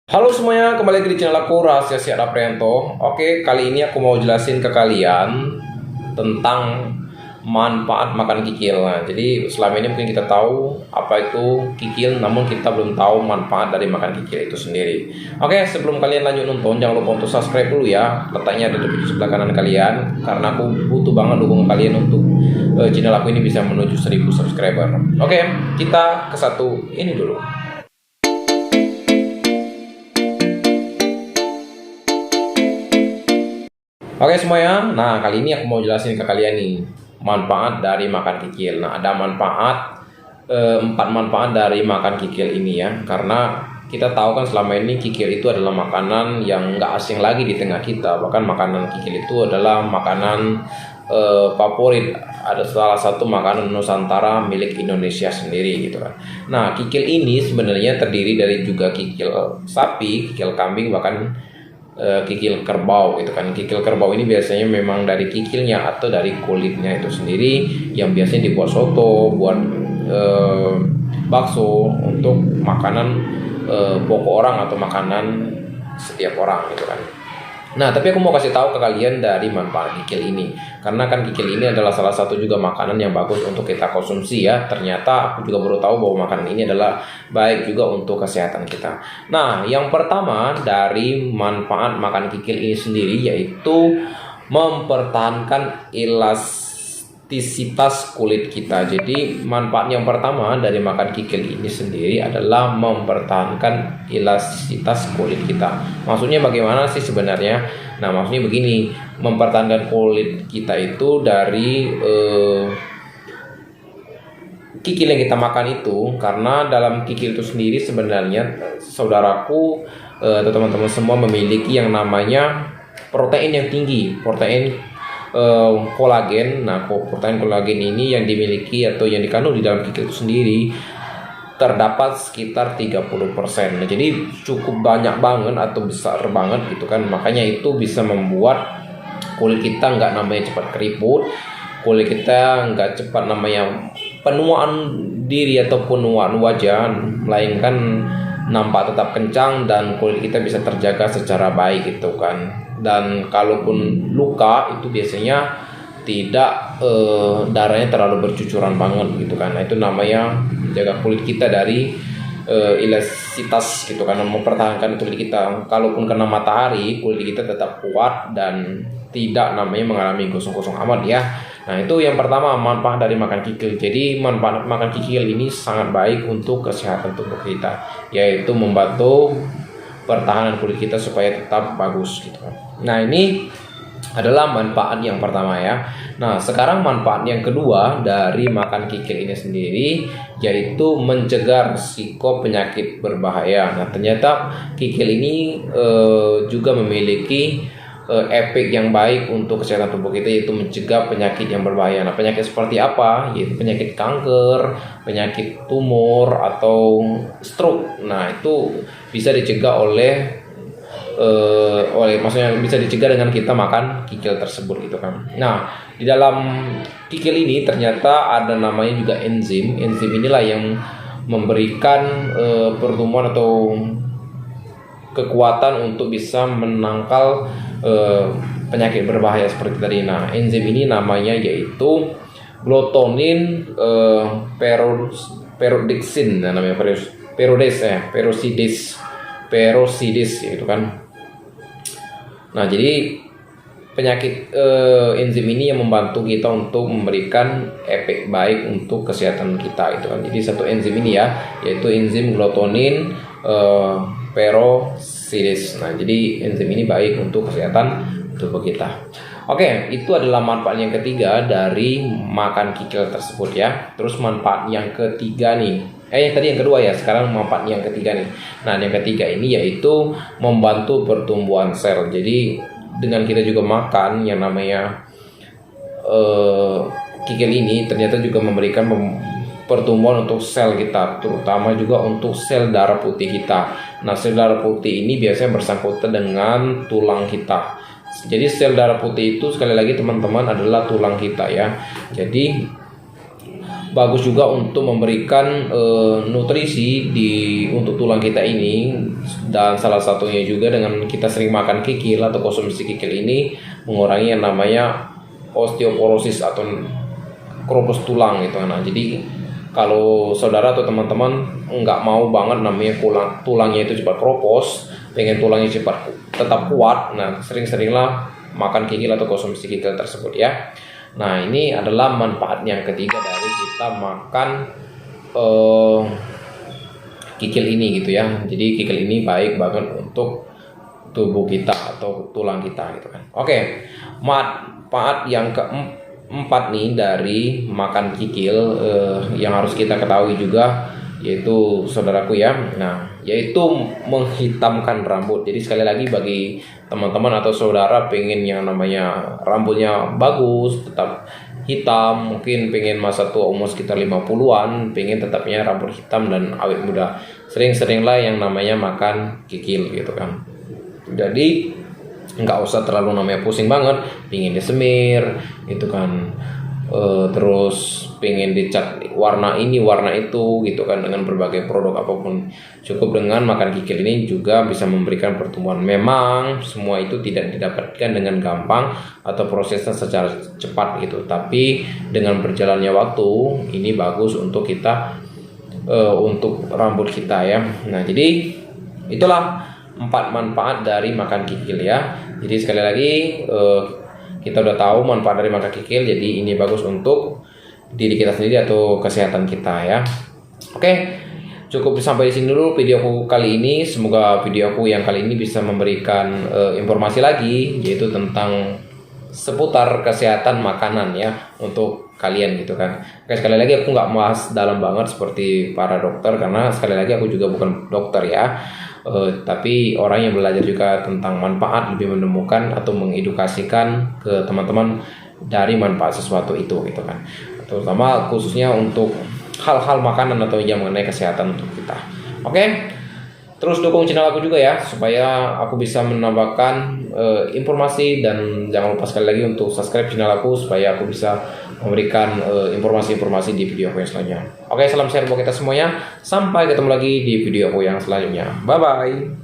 Halo semuanya, kembali lagi di channel aku Rahasia Sihat Aprianto. Oke, kali ini aku mau jelasin ke kalian tentang manfaat makan kikil. Nah, jadi selama ini mungkin kita tahu apa itu kikil, namun kita belum tahu manfaat dari makan kikil itu sendiri. Oke, sebelum kalian lanjut nonton, jangan lupa untuk subscribe dulu ya. Letaknya ada di video sebelah kanan kalian, karena aku butuh banget dukungan kalian untuk channel aku ini bisa menuju 1000 subscriber. Oke, kita ke satu ini dulu. Oke semuanya, nah kali ini aku mau jelasin ke kalian nih manfaat dari makan kikil. Nah ada manfaat 4 manfaat dari makan kikil ini ya, karena kita tahu kan selama ini kikil itu adalah makanan yang nggak asing lagi di tengah kita. Bahkan makanan kikil itu adalah makanan favorit, ada salah satu makanan Nusantara milik Indonesia sendiri gitu kan. Nah kikil ini sebenarnya terdiri dari juga kikil sapi, kikil kambing, bahkan kikil kerbau gitu kan. Kikil kerbau ini biasanya memang dari kikilnya atau dari kulitnya itu sendiri yang biasanya dibuat soto, buat bakso, untuk makanan pokok orang atau makanan setiap orang gitu kan. Nah, tapi aku mau kasih tahu ke kalian dari manfaat kikil ini. Karena kan kikil ini adalah salah satu juga makanan yang bagus untuk kita konsumsi ya. Ternyata aku juga baru tahu bahwa makanan ini adalah baik juga untuk kesehatan kita. Nah, yang pertama dari manfaat makan kikil ini sendiri yaitu mempertahankan elastisitas kulit kita. Jadi manfaat yang pertama dari makan kikil ini sendiri adalah mempertahankan elastisitas kulit kita. Maksudnya bagaimana sih sebenarnya? Nah maksudnya begini, mempertahankan kulit kita itu dari kikil yang kita makan itu, karena dalam kikil itu sendiri sebenarnya saudaraku atau teman-teman semua memiliki yang namanya protein yang tinggi, protein kolagen. Nah, protein kolagen ini yang dimiliki atau yang dikandung di dalam kikil itu sendiri terdapat sekitar 30%. Nah, jadi cukup banyak banget atau besar banget gitu kan. Makanya itu bisa membuat kulit kita nggak namanya cepat keriput, kulit kita nggak cepat namanya penuaan diri atau penuaan wajah, melainkan nampak tetap kencang dan kulit kita bisa terjaga secara baik gitu kan. Dan kalaupun luka itu biasanya tidak darahnya terlalu bercucuran banget gitu kan. Nah itu namanya menjaga kulit kita dari elastisitas gitu kan, mempertahankan kulit kita. Kalaupun kena matahari kulit kita tetap kuat dan tidak namanya mengalami gosong-gosong amat ya. Nah itu yang pertama manfaat dari makan kikil. Jadi manfaat makan kikil ini sangat baik untuk kesehatan tubuh kita, yaitu membantu pertahanan kulit kita supaya tetap bagus gitu kan. Nah ini adalah manfaat yang pertama ya. Nah sekarang manfaat yang kedua dari makan kikil ini sendiri yaitu mencegah risiko penyakit berbahaya. Nah ternyata kikil ini juga memiliki efek yang baik untuk kesehatan tubuh kita, yaitu mencegah penyakit yang berbahaya. Nah penyakit seperti apa? Yaitu penyakit kanker, penyakit tumor atau stroke. Nah itu bisa dicegah oleh maksudnya bisa dicegah dengan kita makan kikil tersebut gitu kan. Nah di dalam kikil ini ternyata ada namanya juga enzim. Enzim inilah yang memberikan pertumbuhan atau kekuatan untuk bisa menangkal penyakit berbahaya seperti tadi. Nah enzim ini namanya yaitu glutonin peroxidase. Nah, namanya peroxidase gitu kan. Nah jadi penyakit enzim ini yang membantu kita untuk memberikan efek baik untuk kesehatan kita itu kan. Jadi satu enzim ini ya, yaitu enzim glutonin peroxidase. Nah jadi enzim ini baik untuk kesehatan tubuh kita. Oke, itu adalah manfaat yang ketiga dari makan kikil tersebut ya. Terus manfaat yang ketiga nih, yang tadi yang kedua ya, sekarang manfaat yang ketiga nih. Nah yang ketiga ini yaitu membantu pertumbuhan sel. Jadi dengan kita juga makan yang namanya kikil ini ternyata juga memberikan pertumbuhan untuk sel kita, terutama juga untuk sel darah putih kita. Nah sel darah putih ini biasanya bersangkutan dengan tulang kita. Jadi sel darah putih itu sekali lagi teman-teman adalah tulang kita ya. Jadi bagus juga untuk memberikan nutrisi untuk tulang kita ini, dan salah satunya juga dengan kita sering makan kikil atau konsumsi kikil ini mengurangi yang namanya osteoporosis atau keropos tulang gitu. Nah, jadi kalau saudara atau teman-teman nggak mau banget namanya tulangnya itu cepat keropos, pengen tulangnya cepat tetap kuat, nah sering-seringlah makan kikil atau konsumsi kikil tersebut ya. Nah, ini adalah manfaat yang ketiga dari kita makan kikil ini gitu ya. Jadi kikil ini baik banget untuk tubuh kita atau tulang kita gitu kan. Oke, manfaat yang keempat nih dari makan kikil yang harus kita ketahui juga, yaitu saudaraku ya, nah yaitu menghitamkan rambut. Jadi sekali lagi bagi teman-teman atau saudara pengen yang namanya rambutnya bagus, tetap hitam, mungkin pengen masa tua umur sekitar 50-an, pengen tetapnya rambut hitam dan awet muda, sering-seringlah yang namanya makan kikil gitu kan. Jadi nggak usah terlalu namanya pusing banget, pengen disemir gitu kan, terus pengen dicat warna ini warna itu gitu kan dengan berbagai produk apapun. Cukup dengan makan kikil ini juga bisa memberikan pertumbuhan. Memang semua itu tidak didapatkan dengan gampang atau prosesnya secara cepat gitu, tapi dengan berjalannya waktu ini bagus untuk kita untuk rambut kita ya. Nah, jadi itulah 4 manfaat dari makan kikil ya. Jadi sekali lagi kita udah tahu manfaat dari makan kikil, jadi ini bagus untuk diri kita sendiri atau kesehatan kita ya. Oke, cukup sampai di sini dulu videoku kali ini. Semoga videoku yang kali ini bisa memberikan informasi lagi, yaitu tentang seputar kesehatan makanan ya untuk kalian gitu kan. Oke, sekali lagi aku nggak bahas dalam banget seperti para dokter, karena sekali lagi aku juga bukan dokter ya. Tapi orang yang belajar juga tentang manfaat, lebih menemukan atau mengedukasikan ke teman-teman dari manfaat sesuatu itu gitu kan, terutama khususnya untuk hal-hal makanan atau yang mengenai kesehatan untuk kita. Oke, terus dukung channel aku juga ya, supaya aku bisa menambahkan informasi, dan jangan lupa sekali lagi untuk subscribe channel aku supaya aku bisa memberikan informasi-informasi di video aku yang selanjutnya. Oke, salam sehat buat kita semuanya. Sampai ketemu lagi di video aku yang selanjutnya. Bye-bye.